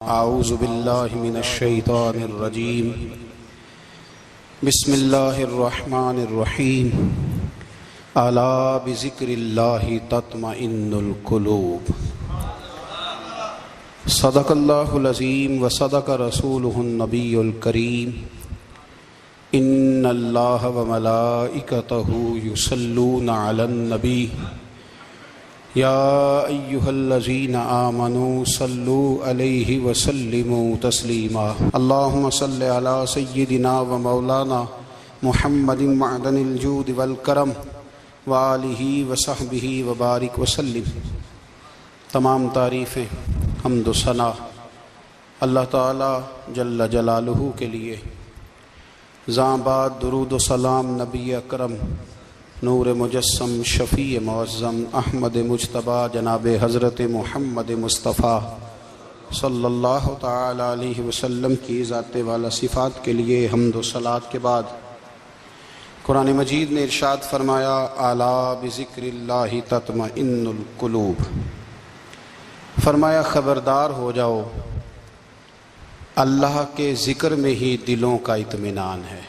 اعوذ باللہ من الشیطان الرجیم بسم اللہ الرحمن الرحیم الا بذکر اللہ تطمئن القلوب صدق اللہ العظیم وصدق رسولہ النبی الکریم ان اللہ وملائکتہ یصلون علی النبی یا ایہا الذین آمنوا صلوا علیہ وسلموا تسلیما اللہم صل علی سیدنا و مولانا محمد معدن الجود والکرم وآلہ وصحبہ وبارک وسلم۔ تمام تعریفیں حمد و ثنا اللہ تعالی جل جلالہ کے لیے۔ زاں بعد درود و سلام نبی اکرم نور مجسم شفیع معظم احمد مجتبیٰ جناب حضرت محمد مصطفیٰ صلی اللہ تعالی علیہ وسلم کی ذات والا صفات کے لیے حمد و صلوات کے بعد قرآن مجید نے ارشاد فرمایا الا بذکر اللہ تطمئن القلوب، فرمایا خبردار ہو جاؤ اللہ کے ذکر میں ہی دلوں کا اطمینان ہے،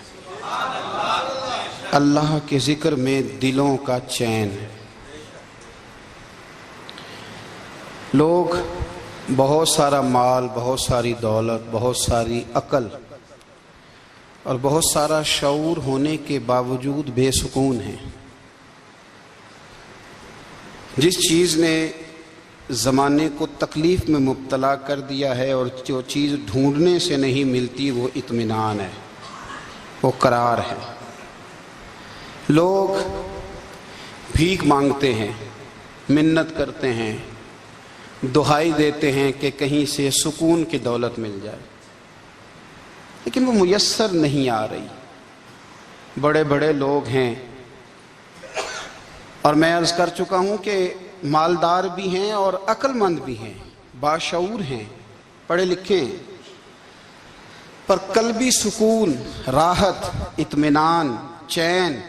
اللہ کے ذکر میں دلوں کا چین ہے۔ لوگ بہت سارا مال، بہت ساری دولت، بہت ساری عقل اور بہت سارا شعور ہونے کے باوجود بے سکون ہیں۔ جس چیز نے زمانے کو تکلیف میں مبتلا کر دیا ہے اور جو چیز ڈھونڈنے سے نہیں ملتی وہ اطمینان ہے، وہ قرار ہے۔ لوگ بھیک مانگتے ہیں، منت کرتے ہیں، دہائی دیتے ہیں کہ کہیں سے سکون کی دولت مل جائے، لیکن وہ میسر نہیں آ رہی۔ بڑے بڑے لوگ ہیں اور میں عرض کر چکا ہوں کہ مالدار بھی ہیں اور عقل مند بھی ہیں، باشعور ہیں، پڑھے لکھے ہیں، پر قلبی سکون، راحت، اطمینان، چین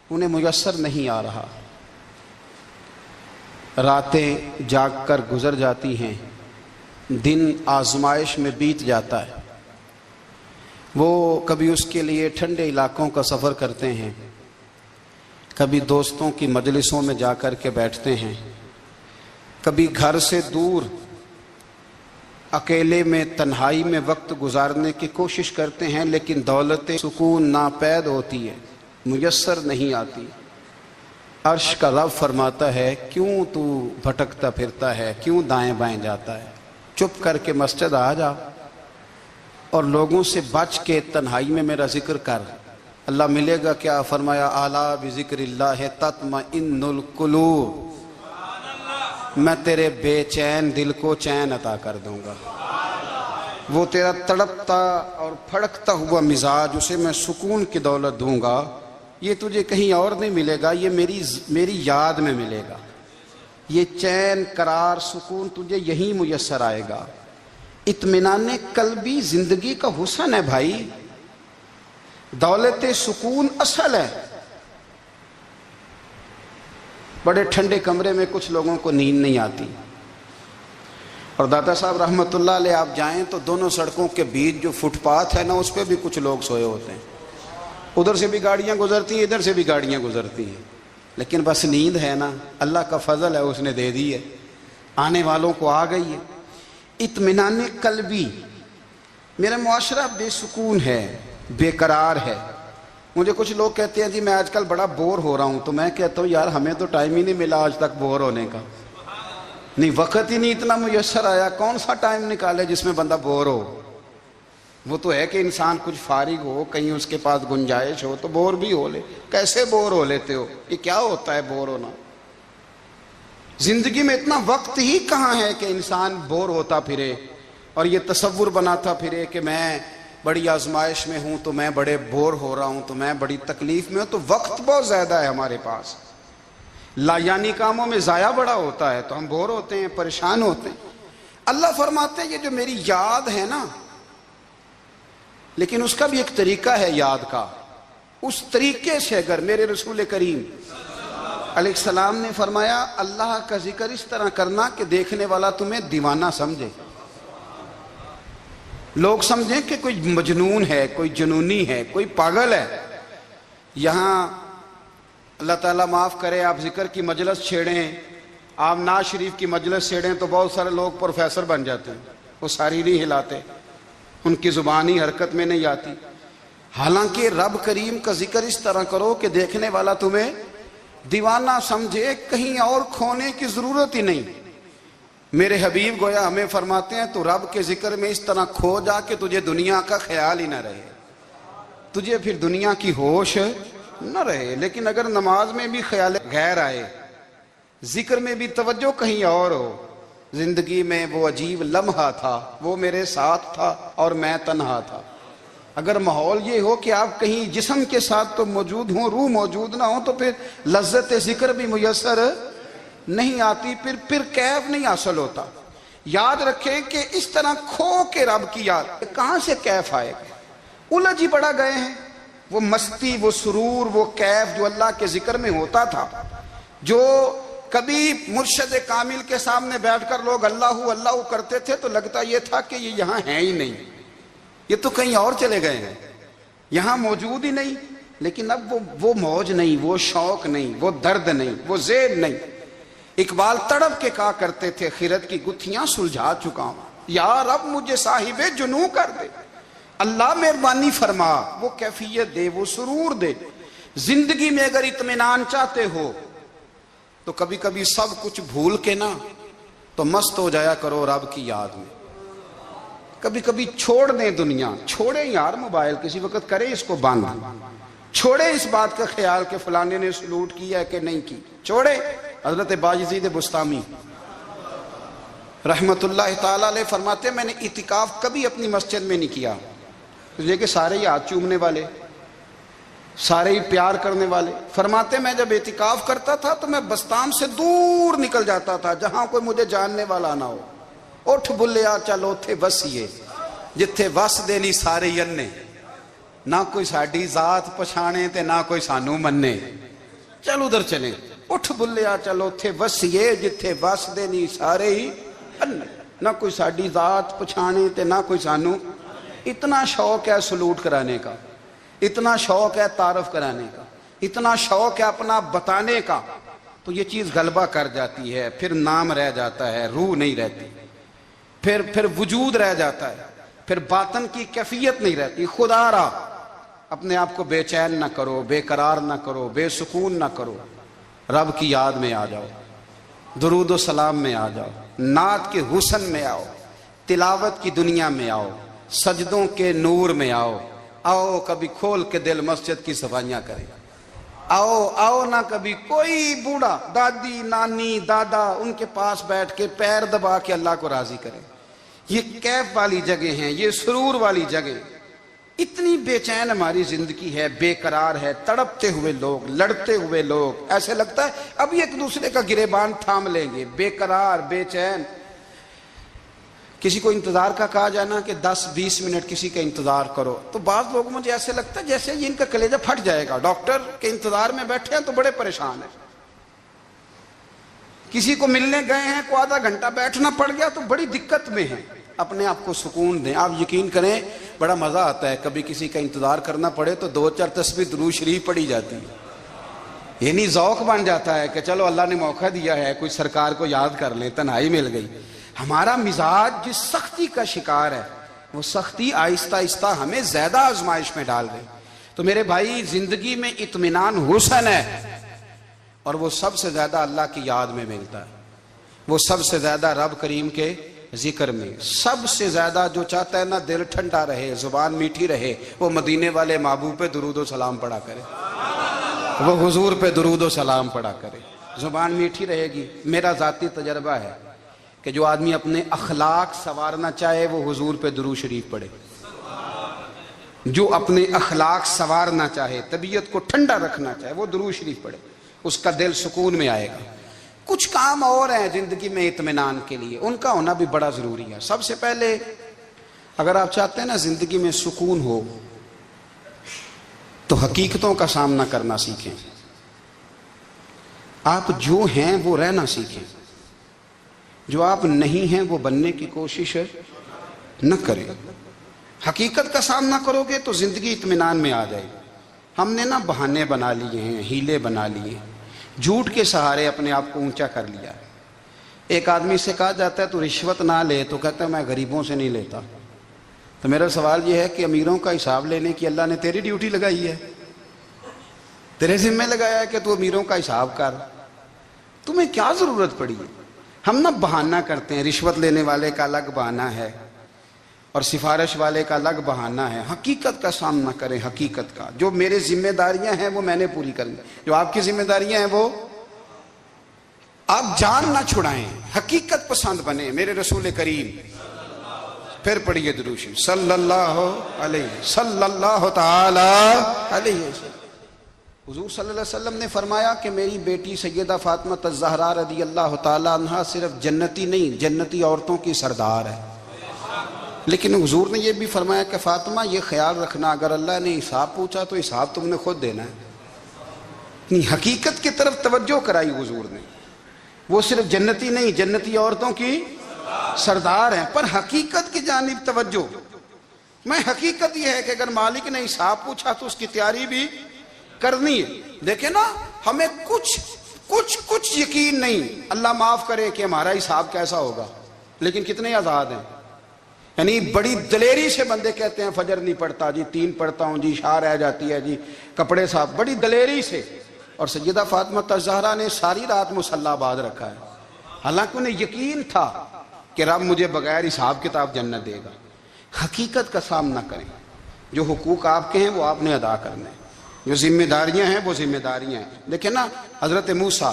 انہیں میسر نہیں آ رہا۔ راتیں جاگ کر گزر جاتی ہیں، دن آزمائش میں بیت جاتا ہے۔ وہ کبھی اس کے لیے ٹھنڈے علاقوں کا سفر کرتے ہیں، کبھی دوستوں کی مجلسوں میں جا کر کے بیٹھتے ہیں، کبھی گھر سے دور اکیلے میں تنہائی میں وقت گزارنے کی کوشش کرتے ہیں، لیکن دولت سکون ناپید ہوتی ہے، میسر نہیں آتی۔ عرش کا رب فرماتا ہے کیوں تو بھٹکتا پھرتا ہے، کیوں دائیں بائیں جاتا ہے، چپ کر کے مسجد آ جا اور لوگوں سے بچ کے تنہائی میں میرا ذکر کر۔ اللہ ملے گا کیا؟ فرمایا اعلیٰ بذکر اللہ تطمئن القلوب، میں تیرے بے چین دل کو چین عطا کر دوں گا۔ وہ تیرا تڑپتا اور پھڑکتا ہوا مزاج، اسے میں سکون کی دولت دوں گا۔ یہ تجھے کہیں اور نہیں ملے گا، یہ میری یاد میں ملے گا۔ یہ چین، قرار، سکون تجھے یہیں میسر آئے گا۔ اطمینان قلبی زندگی کا حسن ہے بھائی، دولت سکون اصل ہے۔ بڑے ٹھنڈے کمرے میں کچھ لوگوں کو نیند نہیں آتی، اور داتا صاحب رحمۃ اللہ علیہ آپ جائیں تو دونوں سڑکوں کے بیچ جو فٹ پاتھ ہے نا، اس پہ بھی کچھ لوگ سوئے ہوتے ہیں۔ ادھر سے بھی گاڑیاں گزرتی ہیں، ادھر سے بھی گاڑیاں گزرتی ہیں، لیکن بس نیند ہے نا، اللہ کا فضل ہے، اس نے دے دی ہے، آنے والوں کو آ گئی ہے۔ اطمینان قلبی۔ میرا معاشرہ بے سکون ہے، بے قرار ہے۔ مجھے کچھ لوگ کہتے ہیں جی میں آج کل بڑا بور ہو رہا ہوں، تو میں کہتا ہوں یار ہمیں تو ٹائم ہی نہیں ملا آج تک بور ہونے کا، نہیں وقت ہی نہیں اتنا میسر آیا، کون سا ٹائم نکالے جس میں بندہ بور ہو۔ وہ تو ہے کہ انسان کچھ فارغ ہو، کہیں اس کے پاس گنجائش ہو تو بور بھی ہو لے۔ کیسے بور ہو لیتے ہو؟ یہ کیا ہوتا ہے بور ہونا؟ زندگی میں اتنا وقت ہی کہاں ہے کہ انسان بور ہوتا پھرے اور یہ تصور بناتا پھرے کہ میں بڑی آزمائش میں ہوں، تو میں بڑے بور ہو رہا ہوں، تو میں بڑی تکلیف میں ہوں۔ تو وقت بہت زیادہ ہے ہمارے پاس، لایانی کاموں میں ضائع بڑا ہوتا ہے، تو ہم بور ہوتے ہیں، پریشان ہوتے ہیں۔ اللہ فرماتے ہیں یہ جو میری یاد ہے نا، لیکن اس کا بھی ایک طریقہ ہے یاد کا، اس طریقے سے اگر میرے رسول کریم علیہ السلام نے فرمایا اللہ کا ذکر اس طرح کرنا کہ دیکھنے والا تمہیں دیوانہ سمجھے۔ لوگ سمجھیں کہ کوئی مجنون ہے، کوئی جنونی ہے، کوئی پاگل ہے۔ یہاں اللہ تعالیٰ معاف کرے، آپ ذکر کی مجلس چھیڑیں، آپ نعت شریف کی مجلس چھیڑیں تو بہت سارے لوگ پروفیسر بن جاتے ہیں، وہ ساری نہیں ہلاتے، ان کی زبان ہی حرکت میں نہیں آتی۔ حالانکہ رب کریم کا ذکر اس طرح کرو کہ دیکھنے والا تمہیں دیوانہ سمجھے، کہیں اور کھونے کی ضرورت ہی نہیں۔ میرے حبیب گویا ہمیں فرماتے ہیں تو رب کے ذکر میں اس طرح کھو جا کہ تجھے دنیا کا خیال ہی نہ رہے، تجھے پھر دنیا کی ہوش نہ رہے۔ لیکن اگر نماز میں بھی خیال غیر آئے، ذکر میں بھی توجہ کہیں اور ہو، زندگی میں وہ عجیب لمحہ تھا، وہ میرے ساتھ تھا اور میں تنہا تھا۔ اگر ماحول یہ ہو کہ آپ کہیں جسم کے ساتھ تو موجود ہوں، روح موجود نہ ہو، تو پھر لذت ذکر بھی میسر نہیں آتی، پھر کیف نہیں حاصل ہوتا۔ یاد رکھیں کہ اس طرح کھو کے رب کی یاد کہاں سے کیف آئے گا؟ الجھ ہی پڑا گئے ہیں۔ وہ مستی، وہ سرور، وہ کیف جو اللہ کے ذکر میں ہوتا تھا، جو کبھی مرشد کامل کے سامنے بیٹھ کر لوگ اللہ اللہ کرتے تھے تو لگتا یہ تھا کہ یہ یہاں ہیں ہی نہیں، یہ تو کہیں اور چلے گئے ہیں، یہاں موجود ہی نہیں۔ لیکن اب وہ موج نہیں، وہ شوق نہیں، وہ درد نہیں، وہ زید نہیں۔ اقبال تڑپ کے کہا کرتے تھے، خیرت کی گتھیاں سلجھا چکا ہوں، یا رب مجھے صاحب جنوں کر دے، اللہ مہربانی فرما، وہ کیفیت دے، وہ سرور دے۔ زندگی میں اگر اطمینان چاہتے ہو تو کبھی کبھی سب کچھ بھول کے نا تو مست ہو جایا کرو رب کی یاد میں۔ کبھی کبھی چھوڑ دیں دنیا، چھوڑیں یار موبائل، کسی وقت کریں اس کو بند، چھوڑیں اس بات کا خیال کہ فلانے نے سلوٹ کیا ہے کہ نہیں کی، چھوڑیں۔ حضرت باجزید بستامی رحمت اللہ تعالیٰ علیہ فرماتے ہیں میں نے اعتکاف کبھی اپنی مسجد میں نہیں کیا، اس لیے کہ سارے ہی ہاتھ چومنے والے، سارے ہی پیار کرنے والے۔ فرماتے میں جب اعتکاف کرتا تھا تو میں بستام سے دور نکل جاتا تھا جہاں کوئی مجھے جاننے والا نہ ہو۔ اٹھ بلیا چل اوتھے وسیے جتھے وس دے نہیں سارے ینے، نہ کوئی ساڈی ذات پچھانے تے نہ کوئی سانو مننے، چل ادھر چلیں۔ اٹھ بلیا چل اوتھے وسیے جتھے وس دے نہیں سارے ہی انے، نہ کوئی ساڈی ذات پچھانے تے نہ کوئی سانو۔ اتنا شوق ہے سلوٹ کرانے کا، اتنا شوق ہے تعارف کرانے کا، اتنا شوق ہے اپنا بتانے کا، تو یہ چیز غلبہ کر جاتی ہے، پھر نام رہ جاتا ہے، روح نہیں رہتی، پھر وجود رہ جاتا ہے، پھر باطن کی کیفیت نہیں رہتی۔ خدا را اپنے آپ کو بے چین نہ کرو، بے قرار نہ کرو، بے سکون نہ کرو، رب کی یاد میں آ جاؤ، درود و سلام میں آ جاؤ، نعت کے حسن میں آؤ، تلاوت کی دنیا میں آؤ، سجدوں کے نور میں آؤ، آؤ کبھی کھول کے دل مسجد کی صفائیاں کریں، آؤ نہ کبھی کوئی بوڑھا، دادی، نانی، دادا ان کے پاس بیٹھ کے پیر دبا کے اللہ کو راضی کریں۔ یہ کیف والی جگہ ہیں، یہ سرور والی جگہ۔ اتنی بے چین ہماری زندگی ہے، بے قرار ہے، تڑپتے ہوئے لوگ، لڑتے ہوئے لوگ، ایسے لگتا ہے ابھی ایک دوسرے کا گریبان تھام لیں گے، بے قرار، بے چین۔ کسی کو انتظار کا کہا جائے نا کہ 10-20 منٹ کسی کا انتظار کرو تو بعض لوگ مجھے ایسے لگتا ہے جیسے یہ ان کا کلیجہ پھٹ جائے گا، ڈاکٹر کے انتظار میں بیٹھے ہیں تو بڑے پریشان ہیں۔ کسی کو ملنے گئے ہیں کو آدھا گھنٹہ بیٹھنا پڑ گیا تو بڑی دقت میں ہیں۔ اپنے آپ کو سکون دیں۔ آپ یقین کریں بڑا مزہ آتا ہے، کبھی کسی کا انتظار کرنا پڑے تو 2-4 تسبیح درود شریف پڑھی جاتی ہے، یعنی ذوق بن جاتا ہے کہ چلو اللہ نے موقع دیا ہے، کوئی سرکار کو یاد کر لیں، تنہائی مل گئی۔ ہمارا مزاج جس سختی کا شکار ہے، وہ سختی آہستہ آہستہ ہمیں زیادہ آزمائش میں ڈال گئی۔ تو میرے بھائی زندگی میں اطمینان حسن ہے، اور وہ سب سے زیادہ اللہ کی یاد میں ملتا ہے، وہ سب سے زیادہ رب کریم کے ذکر میں۔ سب سے زیادہ جو چاہتا ہے نا دل ٹھنڈا رہے، زبان میٹھی رہے، وہ مدینے والے محبوب پہ درود و سلام پڑھا کرے، وہ حضور پہ درود و سلام پڑھا کرے، زبان میٹھی رہے گی۔ میرا ذاتی تجربہ ہے کہ جو آدمی اپنے اخلاق سنوارنا چاہے وہ حضور پہ درود شریف پڑھے، جو اپنے اخلاق سنوارنا چاہے، طبیعت کو ٹھنڈا رکھنا چاہے، وہ درود شریف پڑھے، اس کا دل سکون میں آئے گا۔ کچھ کام اور ہیں زندگی میں اطمینان کے لیے، ان کا ہونا بھی بڑا ضروری ہے۔ سب سے پہلے اگر آپ چاہتے ہیں نا زندگی میں سکون ہو تو حقیقتوں کا سامنا کرنا سیکھیں، آپ جو ہیں وہ رہنا سیکھیں، جو آپ نہیں ہیں وہ بننے کی کوشش نہ کریں۔ حقیقت کا سامنا کرو گے تو زندگی اطمینان میں آ جائے گی۔ ہم نے نا بہانے بنا لیے ہیں، ہیلے بنا لیے، جھوٹ کے سہارے اپنے آپ کو اونچا کر لیا۔ ایک آدمی سے کہا جاتا ہے تو رشوت نہ لے، تو کہتا ہے میں غریبوں سے نہیں لیتا۔ تو میرا سوال یہ ہے کہ امیروں کا حساب لینے کی اللہ نے تیری ڈیوٹی لگائی ہے، تیرے ذمہ لگایا ہے کہ تو امیروں کا حساب کر، تمہیں کیا ضرورت پڑی ہے؟ ہم نا بہانہ کرتے ہیں، رشوت لینے والے کا الگ بہانہ ہے اور سفارش والے کا الگ بہانہ ہے۔ حقیقت کا سامنا کریں، حقیقت کا۔ جو میرے ذمہ داریاں ہیں وہ میں نے پوری کرنی، جو آپ کی ذمہ داریاں ہیں وہ آپ جان نہ چھڑائیں، حقیقت پسند بنیں۔ میرے رسول کریم، پھر پڑھیے درود شریف، صلی اللہ تعالی علیہ وسلم۔ حضور صلی اللہ علیہ وسلم نے فرمایا کہ میری بیٹی سیدہ فاطمہ الزہرا رضی اللہ تعالی عنہا صرف جنتی نہیں، جنتی عورتوں کی سردار ہے۔ لیکن حضور نے یہ بھی فرمایا کہ فاطمہ یہ خیال رکھنا اگر اللہ نے حساب پوچھا تو حساب تم نے خود دینا ہے۔ حقیقت کی طرف توجہ کرائی حضور نے، وہ صرف جنتی نہیں، جنتی عورتوں کی سردار ہیں، پر حقیقت کی جانب توجہ۔ میں حقیقت یہ ہے کہ اگر مالک نے حساب پوچھا تو اس کی تیاری بھی کرنی ہے۔ دیکھیں نا، ہمیں کچھ یقین نہیں، اللہ معاف کرے کہ ہمارا حساب کیسا ہوگا، لیکن کتنے آزاد ہیں۔ یعنی بڑی دلیری سے بندے کہتے ہیں فجر نہیں پڑھتا جی، 3 پڑھتا ہوں جی، شاہ رہ جاتی ہے جی، کپڑے صاف، بڑی دلیری سے۔ اور سیدہ فاطمہ الزہرا نے ساری رات مصلی باندھ رکھا ہے، حالانکہ انہیں یقین تھا کہ رب مجھے بغیر حساب کتاب جنت دے گا۔ حقیقت کا سامنا کریں، جو حقوق آپ کے ہیں وہ آپ نے ادا کرنے ہیں، جو ذمہ داریاں ہیں وہ ذمہ داریاں ہیں۔ دیکھیں نا، حضرت موسیٰ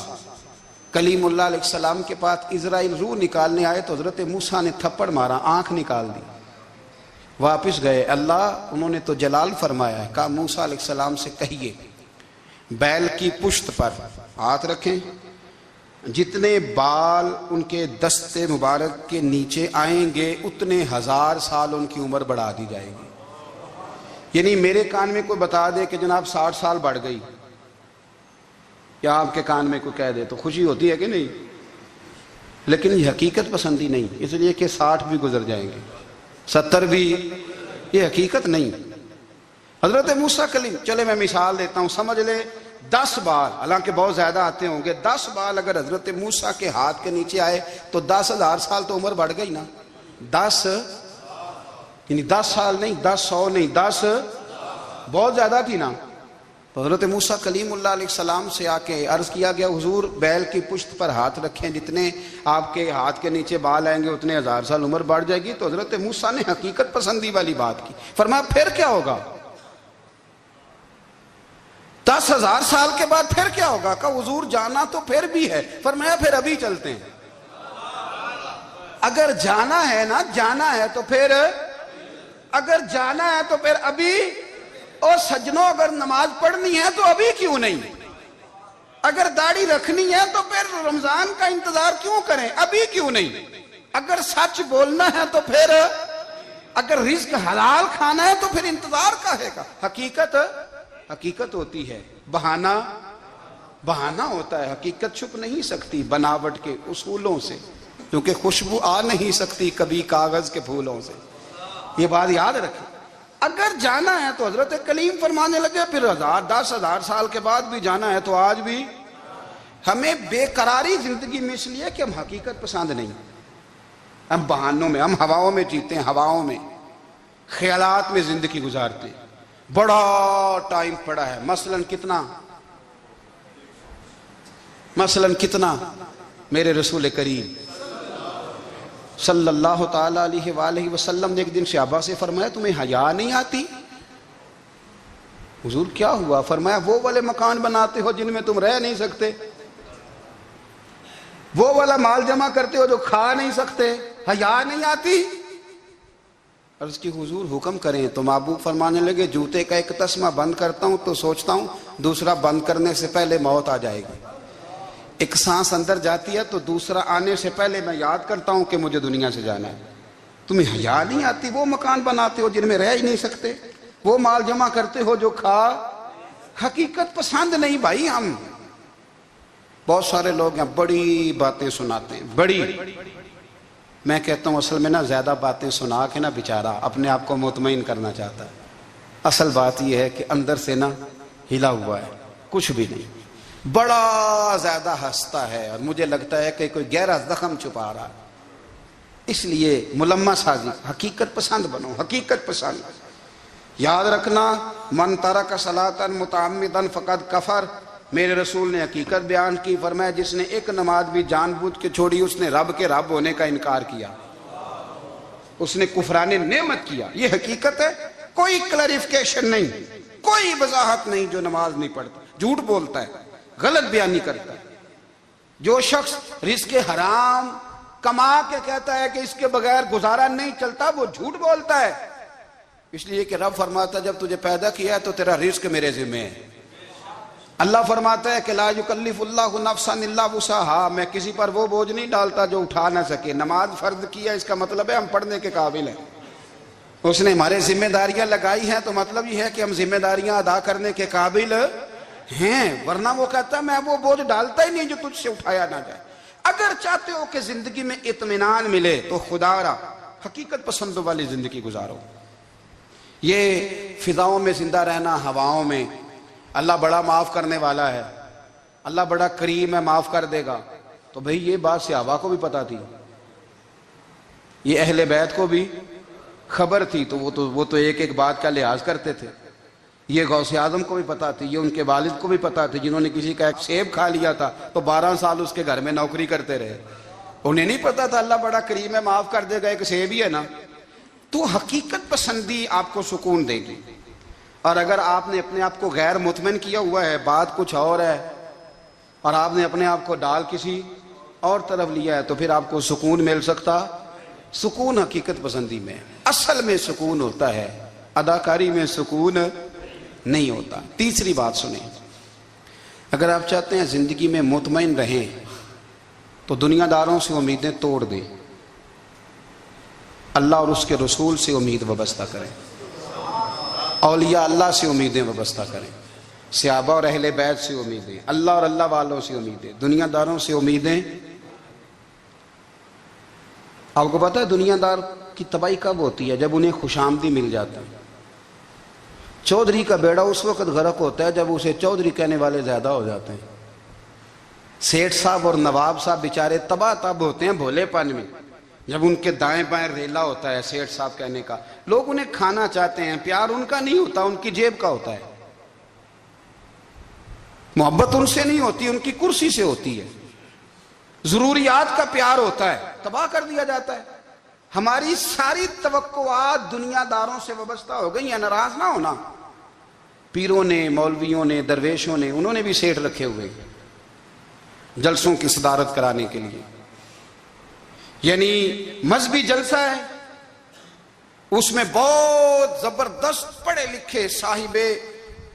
کلیم اللہ علیہ السلام کے پاس اسرائیل روح نکالنے آئے تو حضرت موسیٰ نے تھپڑ مارا، آنکھ نکال دی، واپس گئے۔ اللہ انہوں نے تو جلال فرمایا ہے، کہا موسیٰ علیہ السلام سے کہیے بیل کی پشت پر ہاتھ رکھیں، جتنے بال ان کے دست مبارک کے نیچے آئیں گے اتنے 1000 سال ان کی عمر بڑھا دی جائے گی۔ یعنی میرے کان میں کوئی بتا دے کہ جناب 60 سال بڑھ گئی، یا آپ کے کان میں کوئی کہہ دے تو خوشی ہوتی ہے کہ نہیں؟ لیکن یہ حقیقت پسندی نہیں، اس لیے کہ 60 بھی گزر جائیں گے، 70 بھی، یہ حقیقت نہیں۔ حضرت موسیٰ کلیم، چلے میں مثال دیتا ہوں، سمجھ لے 10 بال، حالانکہ بہت زیادہ آتے ہوں گے، 10 بال اگر حضرت موسیٰ کے ہاتھ کے نیچے آئے تو 10,000 سال تو عمر بڑھ گئی نا۔ 10 یعنی 10 سال نہیں، 10 100 نہیں، 10 بہت زیادہ تھی نا۔ تو حضرت موسیٰ کلیم اللہ علیہ السلام سے آ کے عرض کیا گیا، حضور بیل کی پشت پر ہاتھ رکھیں، جتنے آپ کے ہاتھ کے نیچے بال آئیں گے اتنے 1000 سال عمر بڑھ جائے گی۔ تو حضرت موسیٰ نے حقیقت پسندی والی بات کی، فرمایا پھر کیا ہوگا؟ 10,000 سال کے بعد پھر کیا ہوگا؟ کہا حضور جانا تو پھر بھی ہے، فرمایا پھر ابھی چلتے ہیں۔ اگر جانا ہے نا، جانا ہے تو پھر، اگر جانا ہے تو پھر ابھی۔ اور سجنوں، اگر نماز پڑھنی ہے تو ابھی کیوں نہیں؟ اگر داڑھی رکھنی ہے تو پھر رمضان کا انتظار کیوں کریں، ابھی کیوں نہیں؟ اگر سچ بولنا ہے تو پھر، اگر رزق حلال کھانا ہے تو پھر انتظار کا ہے گا۔ حقیقت ہوتی ہے، بہانہ ہوتا ہے، حقیقت چھپ نہیں سکتی بناوٹ کے اصولوں سے، کیونکہ خوشبو آ نہیں سکتی کبھی کاغذ کے پھولوں سے۔ یہ بات یاد رکھیں، اگر جانا ہے تو حضرت کلیم فرمانے لگے پھر 10,000 سال کے بعد بھی جانا ہے تو آج بھی۔ ہمیں بے قراری زندگی میں اس لیے کہ ہم حقیقت پسند نہیں، ہم بہانوں میں، ہم ہواؤں میں جیتے ہیں، ہواؤں میں، خیالات میں زندگی گزارتے ہیں۔ بڑا ٹائم پڑا ہے، مثلاً کتنا میرے رسول کریم صلی اللہ تعالی علیہ وآلہ وسلم نے ایک دن صحابہ سے فرمایا تمہیں حیا نہیں آتی؟ حضور کیا ہوا؟ فرمایا وہ والے مکان بناتے ہو جن میں تم رہ نہیں سکتے، وہ والا مال جمع کرتے ہو جو کھا نہیں سکتے، حیا نہیں آتی؟ عرض کی حضور حکم کریں تو محبوب فرمانے لگے جوتے کا ایک تسمہ بند کرتا ہوں تو سوچتا ہوں دوسرا بند کرنے سے پہلے موت آ جائے گی، ایک سانس اندر جاتی ہے تو دوسرا آنے سے پہلے میں یاد کرتا ہوں کہ مجھے دنیا سے جانا ہے۔ تمہیں حیا نہیں آتی؟ وہ مکان بناتے ہو جن میں رہ ہی نہیں سکتے، وہ مال جمع کرتے ہو جو کھا۔ حقیقت پسند نہیں بھائی ہم۔ بہت سارے لوگ ہیں بڑی باتیں سناتے ہیں، بڑی میں کہتا ہوں اصل میں نا زیادہ باتیں سنا کے نا بیچارہ اپنے آپ کو مطمئن کرنا چاہتا ہے. اصل بات یہ ہے کہ اندر سے نا ہلا ہوا ہے، کچھ بھی نہیں، بڑا زیادہ ہنستا ہے اور مجھے لگتا ہے کہ کوئی گہرا زخم چھپا رہا ہے. اس لیے ملمہ سازی، حقیقت پسند بنو، حقیقت پسند. یاد رکھنا، من ترک صلاۃ متعمدا فقد کفر. میرے رسول نے حقیقت بیان کی، فرمایا جس نے ایک نماز بھی جان بوجھ کے چھوڑی اس نے رب کے رب ہونے کا انکار کیا، اس نے کفران نعمت کیا. یہ حقیقت ہے، کوئی کلیریفیکیشن نہیں، کوئی وضاحت نہیں. جو نماز نہیں پڑھتا جھوٹ بولتا ہے، غلط بیانی کرتا ہے. جو شخص رزق حرام کما کے کہتا ہے کہ اس کے بغیر گزارا نہیں چلتا، وہ جھوٹ بولتا ہے. اس لیے کہ رب فرماتا ہے جب تجھے پیدا کیا ہے تو تیرا رزق میرے ذمہ ہے. اللہ فرماتا ہے کہ لا یکلف اللہ نفسا الا وسعہا، میں کسی پر وہ بوجھ نہیں ڈالتا جو اٹھا نہ سکے. نماز فرض کیا، اس کا مطلب ہے ہم پڑھنے کے قابل ہیں. اس نے ہمارے ذمہ داریاں لگائی ہیں تو مطلب یہ ہے کہ ہم ذمہ داریاں ادا کرنے کے قابل ہیں، ورنہ وہ کہتا ہے میں وہ بوجھ ڈالتا ہی نہیں جو تجھ سے اٹھایا نہ جائے. اگر چاہتے ہو کہ زندگی میں اطمینان ملے تو خدا را حقیقت پسندوں والی زندگی گزارو. یہ فضاؤں میں زندہ رہنا، ہواؤں میں اللہ بڑا معاف کرنے والا ہے، اللہ بڑا کریم ہے، معاف کر دے گا. تو بھئی یہ بات صحابہ کو بھی پتا تھی، یہ اہل بیت کو بھی خبر تھی، تو وہ تو ایک ایک بات کا لحاظ کرتے تھے. یہ غوث اعظم کو بھی پتا تھی، یہ ان کے والد کو بھی پتا تھی جنہوں نے کسی کا ایک سیب کھا لیا تھا تو 12 سال اس کے گھر میں نوکری کرتے رہے. انہیں نہیں پتا تھا اللہ بڑا کریم ہے، معاف کر دے گا، ایک سیب ہی ہے نا. تو حقیقت پسندی آپ کو سکون دے گی. اور اگر آپ نے اپنے آپ کو غیر مطمئن کیا ہوا ہے، بات کچھ اور ہے، اور آپ نے اپنے آپ کو ڈال کسی اور طرف لیا ہے، تو پھر آپ کو سکون مل سکتا؟ سکون حقیقت پسندی میں، اصل میں سکون ہوتا ہے، اداکاری میں سکون نہیں ہوتا. تیسری بات سنیں، اگر آپ چاہتے ہیں زندگی میں مطمئن رہیں تو دنیا داروں سے امیدیں توڑ دیں، اللہ اور اس کے رسول سے امید وابستہ کریں، اولیاء اللہ سے امیدیں وابستہ کریں، صحابہ اور اہل بیت سے امیدیں، اللہ اور اللہ والوں سے امیدیں، دنیا داروں سے امیدیں. آپ کو پتہ ہے دنیا دار کی تباہی کب ہوتی ہے؟ جب انہیں خوش آمدی مل جاتا ہے. چودھری کا بیڑا اس وقت غرق ہوتا ہے جب اسے چودھری کہنے والے زیادہ ہو جاتے ہیں. سیٹھ صاحب اور نواب صاحب بیچارے تباہ تب ہوتے ہیں بھولے پن میں، جب ان کے دائیں بائیں ریلا ہوتا ہے سیٹھ صاحب کہنے کا. لوگ انہیں کھانا چاہتے ہیں، پیار ان کا نہیں ہوتا، ان کی جیب کا ہوتا ہے. محبت ان سے نہیں ہوتی، ان کی کرسی سے ہوتی ہے. ضروریات کا پیار ہوتا ہے، تباہ کر دیا جاتا ہے. ہماری ساری توقعات دنیا داروں سے وابستہ ہو گئی ہیں. ناراض نہ ہونا، پیروں نے، مولویوں نے، درویشوں نے، انہوں نے بھی سیٹھ رکھے ہوئے جلسوں کی صدارت کرانے کے لیے. یعنی مذہبی جلسہ ہے، اس میں بہت زبردست پڑھے لکھے صاحب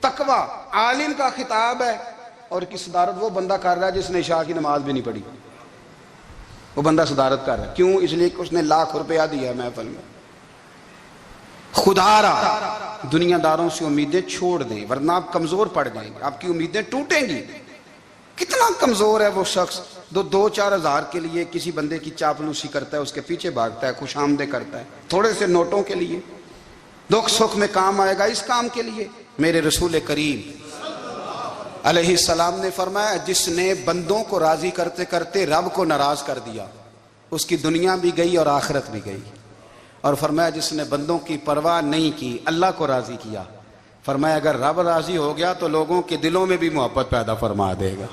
تقوی عالم کا خطاب ہے، اور کی صدارت وہ بندہ کر رہا ہے جس نے عشاء کی نماز بھی نہیں پڑھی. وہ بندہ صدارت کر رہا ہے، کیوں؟ اس لیے کہ اس نے لاکھ روپیہ دیا ہے محفل میں. خدا را دنیا داروں سے امیدیں چھوڑ دیں، ورنہ آپ کمزور پڑ جائیں گے، آپ کی امیدیں ٹوٹیں گی. کتنا کمزور ہے وہ شخص دو چار ہزار کے لیے کسی بندے کی چاپلوسی کرتا ہے، اس کے پیچھے بھاگتا ہے، خوش آمدیں کرتا ہے تھوڑے سے نوٹوں کے لیے. دکھ سکھ میں کام آئے گا اس کام کے لیے. میرے رسول کریم علیہ السلام نے فرمایا جس نے بندوں کو راضی کرتے کرتے رب کو ناراض کر دیا، اس کی دنیا بھی گئی اور آخرت بھی گئی. اور فرمایا جس نے بندوں کی پرواہ نہیں کی، اللہ کو راضی کیا، فرمایا اگر رب راضی ہو گیا تو لوگوں کے دلوں میں بھی محبت پیدا فرما دے گا.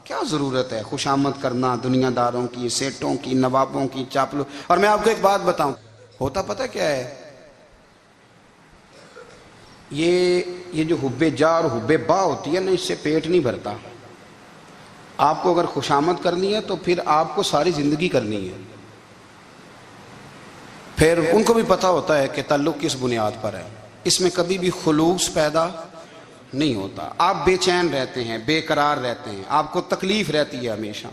کیا ضرورت ہے خوش آمد کرنا دنیا داروں کی، سیٹوں کی، نوابوں کی، چاپلو. اور میں آپ کو ایک بات بتاؤں، ہوتا پتہ کیا ہے؟ یہ جو حب جا اور حب با ہوتی ہے نا، اس سے پیٹ نہیں بھرتا. آپ کو اگر خوش آمد کرنی ہے تو پھر آپ کو ساری زندگی کرنی ہے. پھر ان کو بھی پتہ ہوتا ہے کہ تعلق کس بنیاد پر ہے، اس میں کبھی بھی خلوص پیدا نہیں ہوتا. آپ بے چین رہتے ہیں، بے قرار رہتے ہیں، آپ کو تکلیف رہتی ہے ہمیشہ.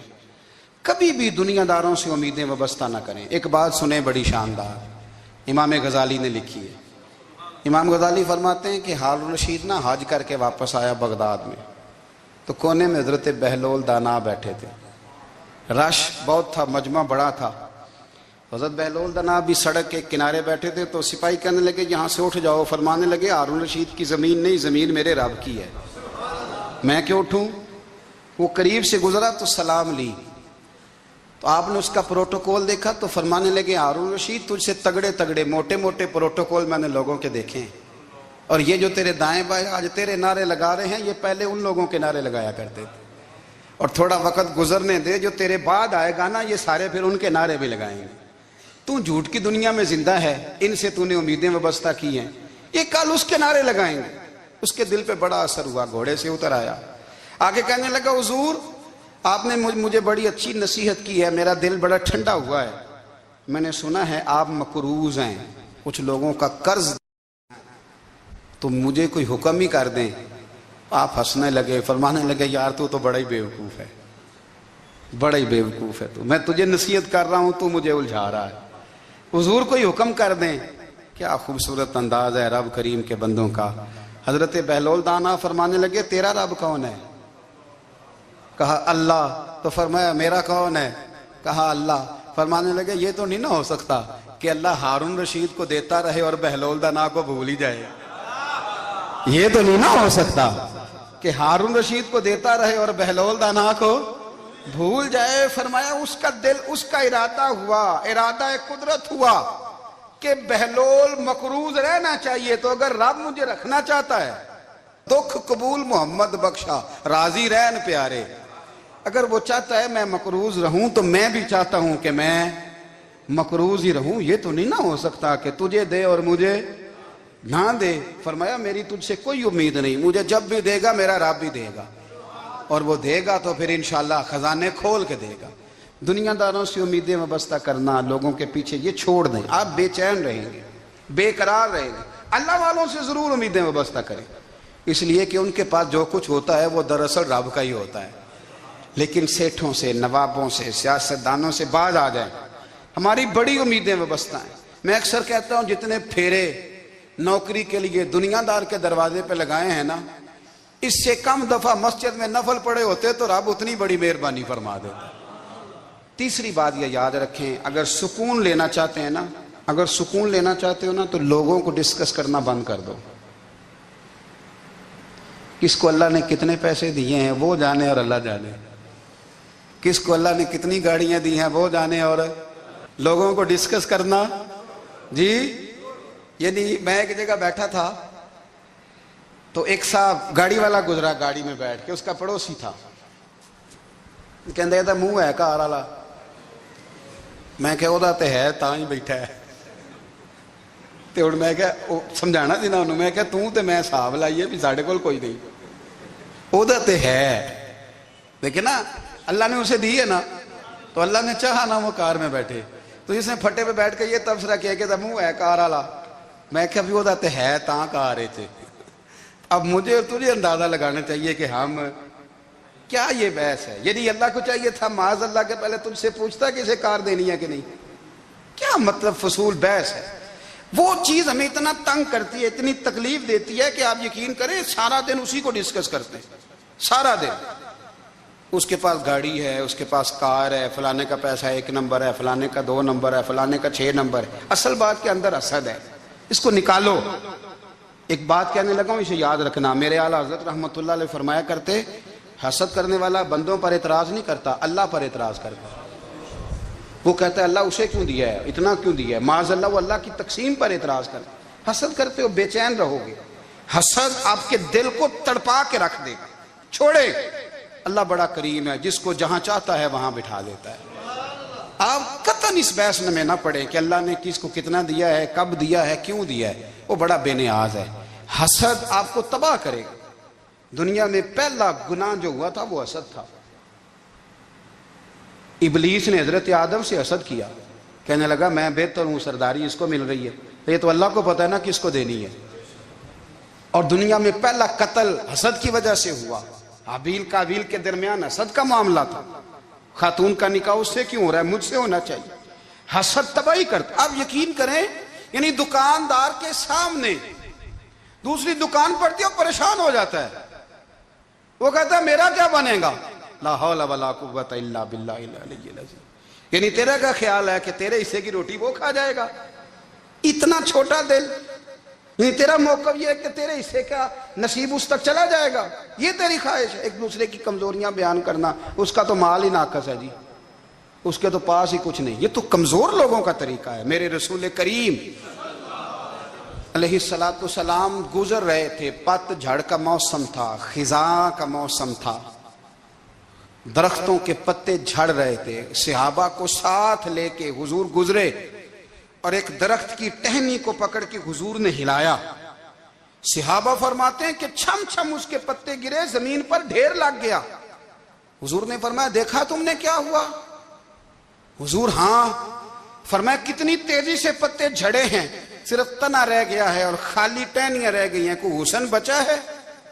کبھی بھی دنیا داروں سے امیدیں وابستہ نہ کریں. ایک بات سنیں بڑی شاندار، امام غزالی نے لکھی ہے. امام غزالی فرماتے ہیں کہ ہارون الرشید نا حج کر کے واپس آیا بغداد میں، تو کونے میں حضرت بہلول دانا بیٹھے تھے. رش بہت تھا، مجمع بڑا تھا. حضرت بہلول دنا بھی سڑک کے کنارے بیٹھے تھے تو سپاہی کہنے لگے یہاں سے اٹھ جاؤ، فرمانے لگے ہارون رشید کی زمین نہیں، زمین میرے رب کی ہے، میں کیوں اٹھوں؟ وہ قریب سے گزرا تو سلام لی، تو آپ نے اس کا پروٹوکول دیکھا تو فرمانے لگے ہارون رشید تجھ سے تگڑے تگڑے موٹے موٹے پروٹوکول میں نے لوگوں کے دیکھے ہیں، اور یہ جو تیرے دائیں بائیں آج تیرے نعرے لگا رہے ہیں یہ پہلے ان لوگوں کے نعرے لگایا کرتے تھے، اور تھوڑا وقت گزرنے دے، جو تیرے بعد آئے گا نا یہ سارے پھر ان کے نعرے بھی لگائیں گے۔ تو جھوٹ کی دنیا میں زندہ ہے، ان سے تو نے امیدیں وابستہ کی ہیں، یہ کل اس کے نعرے لگائیں گے۔ اس کے دل پہ بڑا اثر ہوا، گھوڑے سے اتر آیا، آگے کہنے لگا حضور آپ نے مجھے بڑی اچھی نصیحت کی ہے، میرا دل بڑا ٹھنڈا ہوا ہے، میں نے سنا ہے آپ مقروض ہیں، کچھ لوگوں کا قرض، تو مجھے کوئی حکم ہی کر دیں۔ آپ ہنسنے لگے، فرمانے لگے یار تو بڑا ہی بیوقوف ہے، بڑا ہی بیوقوف ہے، تو میں تجھے نصیحت کر رہا ہوں تو مجھے الجھا رہا ہے، حضور کوئی حکم کر دیں۔ کیا خوبصورت انداز ہے رب کریم کے بندوں کا۔ حضرت بہلول دانا فرمانے لگے تیرا رب کون ہے؟ کہا اللہ، تو فرمایا میرا کون ہے؟ کہا اللہ۔ فرمانے لگے یہ تو نہیں نہ ہو سکتا کہ اللہ ہارون رشید کو دیتا رہے اور بہلول دانا کو بھول ہی جائے، یہ تو نہیں نہ ہو سکتا کہ ہارون رشید کو دیتا رہے اور بہلول دانا کو بھول جائے۔ فرمایا اس کا دل، اس کا ارادہ ہوا، ارادہ قدرت ہوا کہ بہلول مقروض رہنا چاہیے، تو اگر رب مجھے رکھنا چاہتا ہے، دکھ قبول محمد بخشا راضی رہن پیارے، اگر وہ چاہتا ہے میں مقروض رہوں تو میں بھی چاہتا ہوں کہ میں مقروض ہی رہوں، یہ تو نہیں نہ ہو سکتا کہ تجھے دے اور مجھے نہ دے۔ فرمایا میری تجھ سے کوئی امید نہیں، مجھے جب بھی دے گا میرا رب بھی دے گا، اور وہ دے گا تو پھر انشاءاللہ خزانے کھول کے دے گا۔ دنیا داروں سے امیدیں وابستہ کرنا، لوگوں کے پیچھے، یہ چھوڑ دیں، آپ بے چین رہیں گے، بے قرار رہیں گے۔ اللہ والوں سے ضرور امیدیں وابستہ کریں، اس لیے کہ ان کے پاس جو کچھ ہوتا ہے وہ دراصل رب کا ہی ہوتا ہے، لیکن سیٹھوں سے، نوابوں سے، سیاستدانوں سے باز آ جائیں، ہماری بڑی امیدیں وابستہ ہیں۔ میں اکثر کہتا ہوں جتنے پھیرے نوکری کے لیے دنیا دار کے دروازے پہ لگائے ہیں نا، اس سے کم دفعہ مسجد میں نفل پڑے ہوتے تو رب اتنی بڑی مہربانی فرما دیتا۔ تیسری بات یہ یاد رکھیں، اگر سکون لینا چاہتے ہیں نا، اگر سکون لینا چاہتے ہو نا تو لوگوں کو ڈسکس کرنا بند کر دو۔ کس کو اللہ نے کتنے پیسے دیے ہیں وہ جانے اور اللہ جانے، کس کو اللہ نے کتنی گاڑیاں دی ہیں وہ جانے، اور لوگوں کو ڈسکس کرنا جی۔ یعنی میں ایک جگہ بیٹھا تھا تو ایک صاحب گاڑی والا گزرا، گاڑی میں بیٹھ کے، اس کا پڑوسی تھا، کہندے تھا منہ ہے کار والا، میں کہ وہ تے ہے تاں ہی بیٹھا ہے، تو ہن میں کہ سمجھانا سی نا انہوں، میں کہ توں تے میں حساب لائیے بھی ساڈے کول کوئی نہیں، وہ تے ہے، لیکن نا اللہ نے اسے دی ہے نا، تو اللہ نے چاہا نا وہ کار میں بیٹھے، تو اس نے پھٹے پہ بیٹھ کے یہ تبصرہ کیا کہ منہ ہے کار والا، میں کہ ابھی وہ تے ہے تاں کار ہے تھے۔ اب مجھے اور تجھے اندازہ لگانا چاہیے کہ ہم کیا یہ بحث ہے، یعنی اللہ کو چاہیے تھا معاذ اللہ کے پہلے تجھ سے پوچھتا کہ اسے کار دینی ہے کہ نہیں، کیا مطلب فضول بحث ہے۔ وہ چیز ہمیں اتنا تنگ کرتی ہے، اتنی تکلیف دیتی ہے کہ آپ یقین کریں سارا دن اسی کو ڈسکس کرتے ہیں، سارا دن اس کے پاس گاڑی ہے، اس کے پاس کار ہے، فلانے کا پیسہ 1 نمبر ہے، فلانے کا 2 نمبر ہے، فلانے کا 6 نمبر ہے، اصل بات کے اندر حسد ہے، اس کو نکالو۔ ایک بات کہنے لگا ہوں، اسے یاد رکھنا، میرے اعلیٰ حضرت رحمۃ اللہ علیہ فرمایا کرتے، حسد کرنے والا بندوں پر اعتراض نہیں کرتا، اللہ پر اعتراض کرتا ہے۔ وہ کہتا ہے اللہ اسے کیوں دیا ہے، اتنا کیوں دیا ہے، معاذ اللہ وہ اللہ کی تقسیم پر اعتراض کرتا۔ حسد کرتے ہو بے چین رہو گے، حسد آپ کے دل کو تڑپا کے رکھ دے گا، چھوڑے۔ اللہ بڑا کریم ہے، جس کو جہاں چاہتا ہے وہاں بٹھا دیتا ہے۔ آپ قطعاً اس بحث میں نہ پڑیں کہ اللہ نے کس کو کتنا دیا ہے، کب دیا ہے، کیوں دیا ہے، وہ بڑا بے نیاز ہے۔ حسد آپ کو تباہ کرے گا۔ دنیا میں پہلا گناہ جو ہوا تھا وہ حسد تھا۔ ابلیس نے حضرت آدم سے حسد کیا، کہنے لگا میں بہتر ہوں، سرداری اس کو مل رہی ہے، یہ تو اللہ کو پتہ ہے نا کس کو دینی ہے۔ اور دنیا میں پہلا قتل حسد کی وجہ سے ہوا، حابیل قابیل کے درمیان حسد کا معاملہ تھا۔ خاتون کا نکاح اس سے کیوں ہو رہا ہے، مجھ سے ہونا چاہیے۔ حسد تباہی کرتا۔ آپ یقین کریں، یعنی دکاندار کے سامنے دوسری دکان پڑتی ہے اور پریشان ہو جاتا ہے، وہ کہتا ہے میرا کیا بنے گا، لا حول ولا قوت الا باللہ العلی العظیم۔ یعنی تیرا کیا خیال ہے کہ تیرے حصے کی روٹی وہ کھا جائے گا؟ اتنا چھوٹا دل، یعنی تیرا موقف یہ ہے کہ تیرے حصے کا نصیب اس تک چلا جائے گا، یہ تیری خواہش ہے؟ ایک دوسرے کی کمزوریاں بیان کرنا، اس کا تو مال ہی ناقص ہے جی، اس کے تو پاس ہی کچھ نہیں، یہ تو کمزور لوگوں کا طریقہ ہے۔ میرے رسول کریم علیہ السلام گزر رہے تھے، پت جھڑ کا موسم تھا، خزاں کا موسم تھا، درختوں کے پتے جھڑ رہے تھے، صحابہ کو ساتھ لے کے حضور گزرے اور ایک درخت کی ٹہنی کو پکڑ کے حضور نے ہلایا۔ صحابہ فرماتے ہیں کہ چھم چھم اس کے پتے گرے، زمین پر ڈھیر لگ گیا۔ حضور نے فرمایا دیکھا تم نے کیا ہوا؟ حضور ہاں۔ فرمایا کتنی تیزی سے پتے جھڑے ہیں، صرف تنا رہ گیا ہے اور خالی ٹہنیاں رہ گئی ہیں، کوئی حسن بچا ہے؟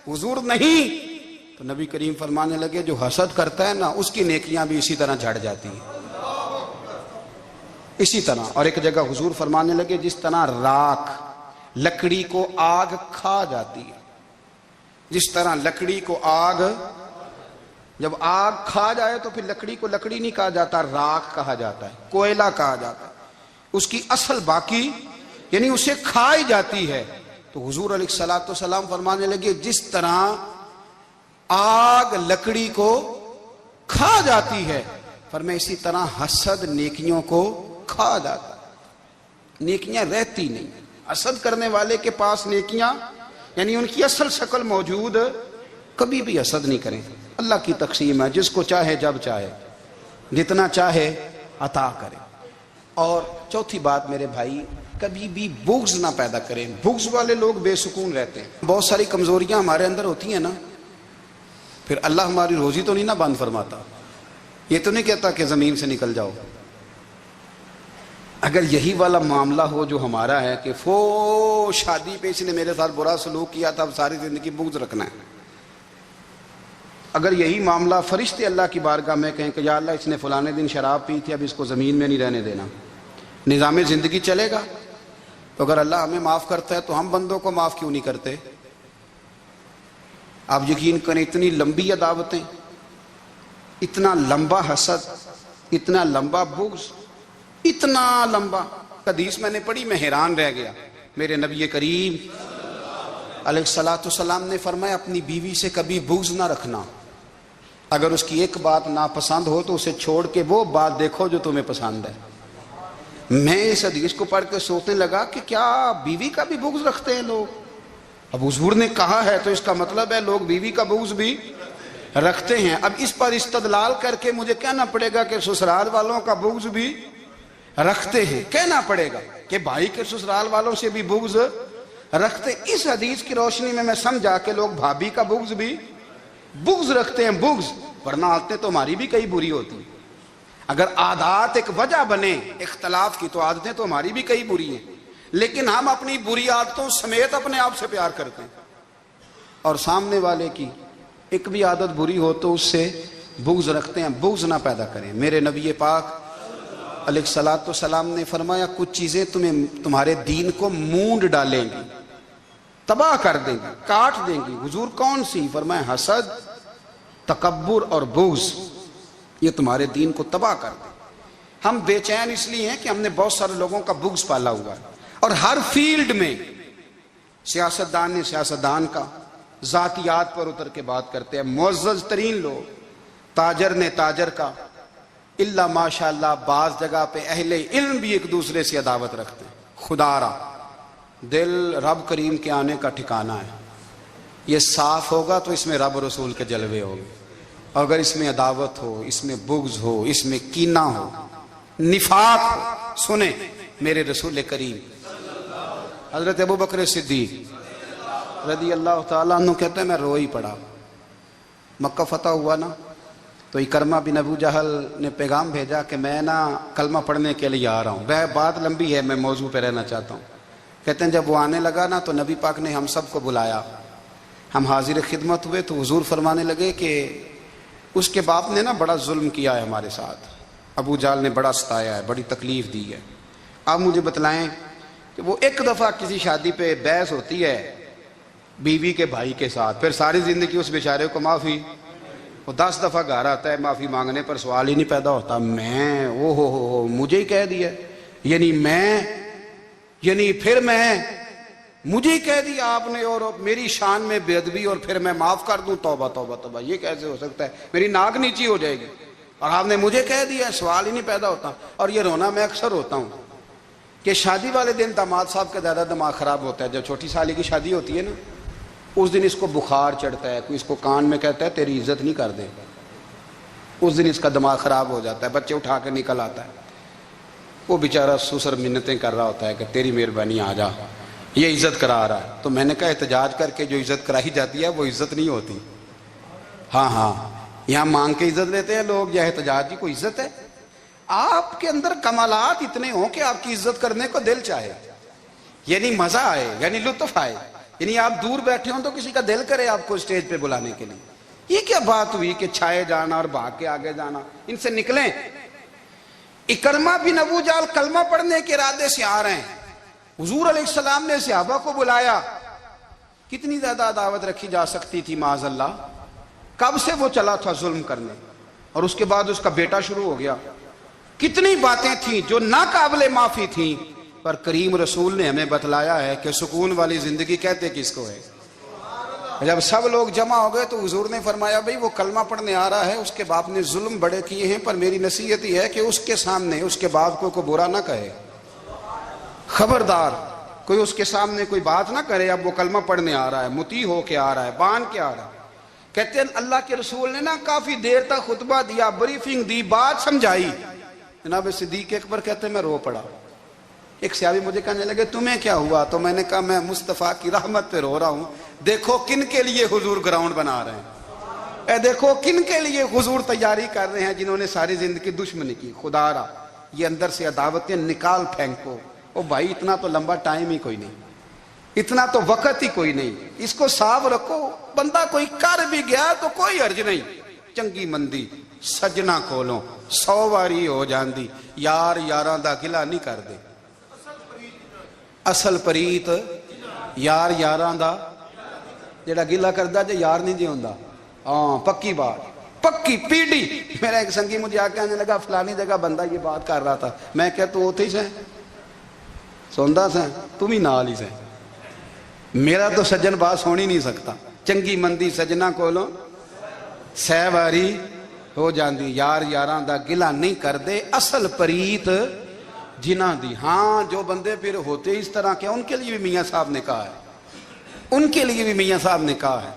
حضور نہیں۔ تو نبی کریم فرمانے لگے جو حسد کرتا ہے نا، اس کی نیکیاں بھی اسی طرح جھڑ جاتی ہیں، اسی طرح۔ اور ایک جگہ حضور فرمانے لگے جس طرح راکھ لکڑی کو آگ کھا جاتی ہے، جس طرح لکڑی کو آگ، جب آگ کھا جائے تو پھر لکڑی کو لکڑی نہیں کہا جاتا، راکھ کہا جاتا ہے، کوئلہ کہا جاتا ہے، اس کی اصل باقی یعنی اسے کھائی جاتی ہے۔ تو حضور علیہ السلام فرمانے لگے جس طرح آگ لکڑی کو کھا جاتی ہے، فرمایا اسی طرح حسد نیکیوں کو کھا جاتا ہے، نیکیاں رہتی نہیں۔ حسد کرنے والے کے پاس نیکیاں یعنی ان کی اصل شکل موجود، کبھی بھی حسد نہیں کریں۔ اللہ کی تقسیم ہے، جس کو چاہے جب چاہے جتنا چاہے عطا کرے۔ اور چوتھی بات میرے بھائی، کبھی بھی بغض نہ پیدا کریں، بغض والے لوگ بے سکون رہتے ہیں۔ بہت ساری کمزوریاں ہمارے اندر ہوتی ہیں نا، پھر اللہ ہماری روزی تو نہیں نہ بند فرماتا، یہ تو نہیں کہتا کہ زمین سے نکل جاؤ۔ اگر یہی والا معاملہ ہو جو ہمارا ہے کہ شادی پہ اس نے میرے ساتھ برا سلوک کیا تھا، اب ساری زندگی بغض رکھنا ہے، اگر یہی معاملہ فرشتے اللہ کی بارگاہ میں کہیں کہ یا اللہ اس نے فلانے دن شراب پی تھی، اب اس کو زمین میں نہیں رہنے دینا، نظام زندگی چلے گا؟ تو اگر اللہ ہمیں معاف کرتا ہے تو ہم بندوں کو معاف کیوں نہیں کرتے؟ آپ یقین کریں اتنی لمبی عداوتیں، اتنا لمبا حسد، اتنا لمبا بغض، اتنا لمبا۔ حدیث میں نے پڑھی، میں حیران رہ گیا۔ میرے نبی کریم علیہ السلام نے فرمایا اپنی بیوی سے کبھی بغض نہ رکھنا، اگر اس کی ایک بات ناپسند ہو تو اسے چھوڑ کے وہ بات دیکھو جو تمہیں پسند ہے۔ میں اس حدیث کو پڑھ کے سوچنے لگا کہ کیا بیوی کا بھی بغض رکھتے ہیں لوگ؟ اب حضور نے کہا ہے تو اس کا مطلب ہے لوگ بیوی کا بغض بھی رکھتے ہیں۔ اب اس پر استدلال کر کے مجھے کہنا پڑے گا کہ سسرال والوں کا بغض بھی رکھتے ہیں، کہنا پڑے گا کہ بھائی کے سسرال والوں سے بھی بغض رکھتے۔ اس حدیث کی روشنی میں سمجھا کہ لوگ بھابھی کا بغض بھی بغض رکھتے ہیں، بغض، ورنہ عادتیں تو ہماری بھی کئی بری ہوتی ہیں۔ اگر عادات ایک وجہ بنے اختلاف کی تو عادتیں تو ہماری بھی کئی بری ہیں، لیکن ہم اپنی بری عادتوں سمیت اپنے آپ سے پیار کرتے ہیں، اور سامنے والے کی ایک بھی عادت بری ہو تو اس سے بغض رکھتے ہیں۔ بغض نہ پیدا کریں۔ میرے نبی پاک علیہ السلام نے فرمایا کچھ چیزیں تمہارے دین کو مونڈ ڈالیں گی، تباہ کر دیں گی، کاٹ دیں گی۔ حضور کون سی؟ فرمایا حسد، تکبر اور بغض، یہ تمہارے دین کو تباہ کر دیں۔ ہم بے چین اس لیے ہیں کہ ہم نے بہت سارے لوگوں کا بغض پالا ہوا ہے، اور ہر فیلڈ میں سیاستدان نے سیاستدان کا، ذاتیات پر اتر کے بات کرتے ہیں، معزز ترین لوگ، تاجر نے تاجر کا، اللہ ماشاءاللہ بعض جگہ پہ اہل علم بھی ایک دوسرے سے عداوت رکھتے ہیں۔ خدا را دل رب کریم کے آنے کا ٹھکانہ ہے، یہ صاف ہوگا تو اس میں رب رسول کے جلوے ہوگے، اور اگر اس میں عداوت ہو، اس میں بغض ہو، اس میں کینہ ہو، نفاق ہو، سنیں میرے رسول کریم حضرت ابوبکر صدیق رضی اللہ تعالیٰ عنہ کہتے ہیں میں رو ہی پڑا۔ مکہ فتح ہوا نا تو اکرمہ بن ابو جہل نے پیغام بھیجا کہ میں نا کلمہ پڑھنے کے لیے آ رہا ہوں۔ وہ بات لمبی ہے، میں موضوع پہ رہنا چاہتا ہوں۔ کہتے ہیں جب وہ آنے لگا نا تو نبی پاک نے ہم سب کو بلایا، ہم حاضر خدمت ہوئے تو حضور فرمانے لگے کہ اس کے باپ نے نا بڑا ظلم کیا ہے ہمارے ساتھ، ابو جہل نے بڑا ستایا ہے، بڑی تکلیف دی ہے۔ آپ مجھے بتلائیں کہ وہ ایک دفعہ کسی شادی پہ بحث ہوتی ہے بیوی کے بھائی کے ساتھ، پھر ساری زندگی اس بیچارے کو معافی وہ 10 دفعہ گھر آتا ہے معافی مانگنے پر سوال ہی نہیں پیدا ہوتا، میں او ہو مجھے ہی کہہ دیا، یعنی پھر میں مجھے ہی کہہ دیا آپ نے، اور میری شان میں بے ادبی، اور پھر میں معاف کر دوں؟ توبہ توبہ توبہ، یہ کیسے ہو سکتا ہے؟ میری ناک نیچی ہو جائے گی، اور آپ نے مجھے کہہ دیا، سوال ہی نہیں پیدا ہوتا۔ اور یہ رونا میں اکثر ہوتا ہوں کہ شادی والے دن داماد صاحب کا زیادہ دماغ خراب ہوتا ہے۔ جب چھوٹی سالی کی شادی ہوتی ہے نا، اس دن اس کو بخار چڑھتا ہے، کوئی اس کو کان میں کہتا ہے تیری عزت نہیں کر دے، اس دن اس کا دماغ خراب ہو جاتا ہے، بچے اٹھا کے نکل آتا ہے، وہ بیچارہ سسر منتیں کر رہا ہوتا ہے کہ تیری مہربانی آ جا، یہ عزت کرا رہا ہے۔ تو میں نے کہا احتجاج کر کے جو عزت کرائی جاتی ہے وہ عزت نہیں ہوتی۔ ہاں یہاں مانگ کے عزت لیتے ہیں لوگ، یا احتجاج کی کوئی عزت ہے؟ آپ کے اندر کمالات اتنے ہوں کہ آپ کی عزت کرنے کو دل چاہے، یعنی مزہ آئے، یعنی لطف آئے، یعنی آپ دور بیٹھے ہوں تو کسی کا دل کرے آپ کو اسٹیج پہ بلانے کے لیے۔ یہ کیا بات ہوئی کہ چھائے جانا اور بھاگ کے آگے جانا؟ ان سے نکلیں۔ اکرمہ بن ابو جہل کلمہ پڑھنے کے ارادے سے آ رہے ہیں، حضور علیہ السلام نے صحابہ کو بلایا۔ کتنی زیادہ عداوت رکھی جا سکتی تھی معاذ اللہ؟ کب سے وہ چلا تھا ظلم کرنے، اور اس کے بعد اس کا بیٹا شروع ہو گیا۔ کتنی باتیں تھیں جو ناقابل معافی تھیں، پر کریم رسول نے ہمیں بتلایا ہے کہ سکون والی زندگی کہتے کس کو ہے۔ جب سب لوگ جمع ہو گئے تو حضور نے فرمایا بھئی وہ کلمہ پڑھنے آ رہا ہے، اس کے باپ نے ظلم بڑے کیے ہیں، پر میری نصیحت یہ ہے کہ اس کے سامنے اس کے باپ کو برا نہ کہے، خبردار کوئی اس کے سامنے کوئی بات نہ کرے۔ اب وہ کلمہ پڑھنے آ رہا ہے، مطیع ہو کے آ رہا ہے، بان کے آ رہا ہے۔ کہتے ہیں اللہ کے رسول نے نا کافی دیر تک خطبہ دیا، بریفنگ دی، بات سمجھائی۔ جناب صدیق اکبر کہتے ہیں میں رو پڑا۔ ایک صحابی مجھے کہنے لگے تمہیں کیا ہوا؟ تو میں نے کہا میں مصطفیٰ کی رحمت پہ رو رہا ہوں۔ دیکھو کن کے لیے حضور گراؤنڈ بنا رہے ہیں، اے دیکھو کن کے لیے حضور تیاری کر رہے ہیں، جنہوں نے ساری زندگی دشمنی کی۔ خدا را یہ اندر سے عداوتیں نکال پھینکو۔ او بھائی اتنا تو لمبا ٹائم ہی کوئی نہیں، اتنا تو وقت ہی کوئی نہیں، اس کو صاف رکھو۔ بندہ کوئی کر بھی گیا تو کوئی حرج نہیں۔ چنگی مندی سجنا کولوں 100 واری ہو جاندی، یار یاراں دا گلا نہیں کر دے۔ اصل پریت یار یاراں دا جڑا گلا کردا جے یار نہیں جے ہوندا۔ ہاں پکی بات، پکی پیڑی۔ میرا ایک سنگی مجھے آ کے آنے لگا فلانی جگہ بندہ یہ بات کر رہا تھا، میں کہ تو اوتھے ہی سے سوندا سا، تم ہی نال ہی سے، میرا تو سجن بات سن ہی نہیں سکتا۔ چنگی مندی سجنا کولوں 100 واری ہو جاندی، یار یاراں دا گلا نہیں کر دے، اصل پریت جنہ دی۔ ہاں جو بندے پھر ہوتے اس طرح کے، ان کے لیے بھی میاں صاحب نے کہا ہے، ان کے لیے بھی میاں صاحب نے کہا ہے،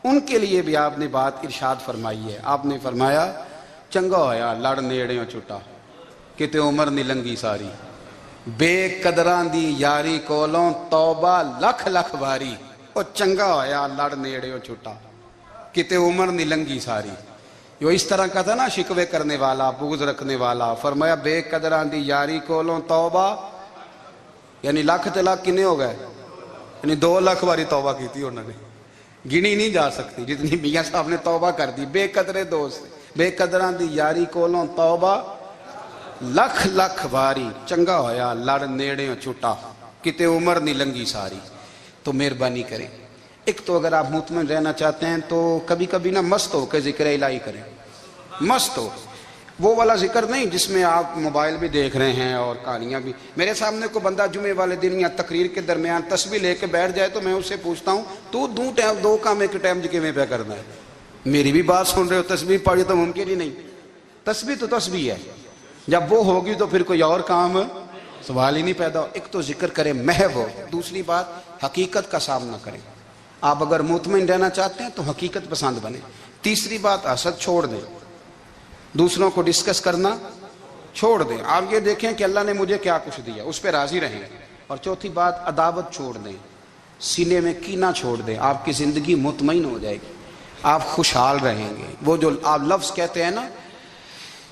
ان کے لیے بھی آپ نے بات ارشاد فرمائی ہے۔ آپ نے فرمایا چنگا ہویا لڑ نیڑیوں چھٹا، کتے عمر نہیں لنگی ساری، بے قدران دی یاری کولوں توبہ لکھ لکھ باری۔ او چنگا ہویا لڑ نیڑیوں چھٹا، کتے عمر نہیں لنگی ساری۔ جو اس طرح کا تھا نا شکوے کرنے والا، بغض رکھنے والا، فرمایا بے قدران دی یاری کولوں توبہ، یعنی لاکھ تے لاکھ کنے ہو گئے، یعنی 2 لاکھ باری توبہ کی تھی انہوں نے، گنی نہیں جا سکتی جتنی میاں صاحب نے توبہ کر دی۔ بے قدرے دوست، بے قدران دی یاری کولوں توبہ لکھ لکھ باری، چنگا ہویا لڑ نیڑیوں چھٹا، کتے عمر نہیں لنگی ساری۔ تو مہربانی کریں، ایک تو اگر آپ مطمئن رہنا چاہتے ہیں تو کبھی کبھی نا مست ہو کے ذکر الہی کریں۔ مست ہو، وہ والا ذکر نہیں جس میں آپ موبائل بھی دیکھ رہے ہیں اور کہانیاں بھی۔ میرے سامنے کو بندہ جمعے والے دن یا تقریر کے درمیان تسبیح لے کے بیٹھ جائے تو میں اس سے پوچھتا ہوں تو دو کام ایک ٹائم کیویں پہ کرنا ہے؟ میری بھی بات سن رہے ہو، تسبیح پڑھی تو ممکن ہی نہیں۔ تسبیح تو تسبیح ہے، جب وہ ہوگی تو پھر کوئی اور کام سوال ہی نہیں پیدا ہو۔ ایک تو ذکر کریں محو ہو، دوسری بات حقیقت کا سامنا کریں۔ آپ اگر مطمئن رہنا چاہتے ہیں تو حقیقت پسند بنیں۔ تیسری بات حسد چھوڑ دیں، دوسروں کو ڈسکس کرنا چھوڑ دیں۔ آپ یہ دیکھیں کہ اللہ نے مجھے کیا کچھ دیا، اس پہ راضی رہیں۔ اور چوتھی بات عداوت چھوڑ دیں، سینے میں کینہ چھوڑ دیں۔ آپ کی زندگی مطمئن ہو جائے گی، آپ خوشحال رہیں گے۔ وہ جو آپ لفظ کہتے ہیں نا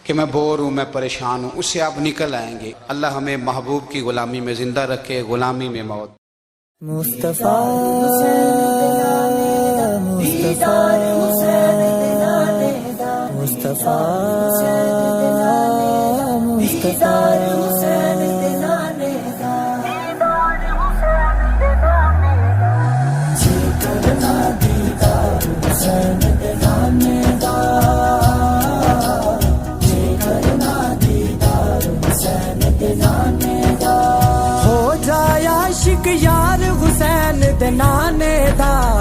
کہ میں بور ہوں، میں پریشان ہوں، اس سے آپ نکل آئیں گے۔ اللہ ہمیں محبوب کی غلامی میں زندہ رکھے، غلامی میں موت۔ مصطفیٰ مصطفیٰ مصطفیٰ مصطفیٰ عاشق یار حسین دے نانے دا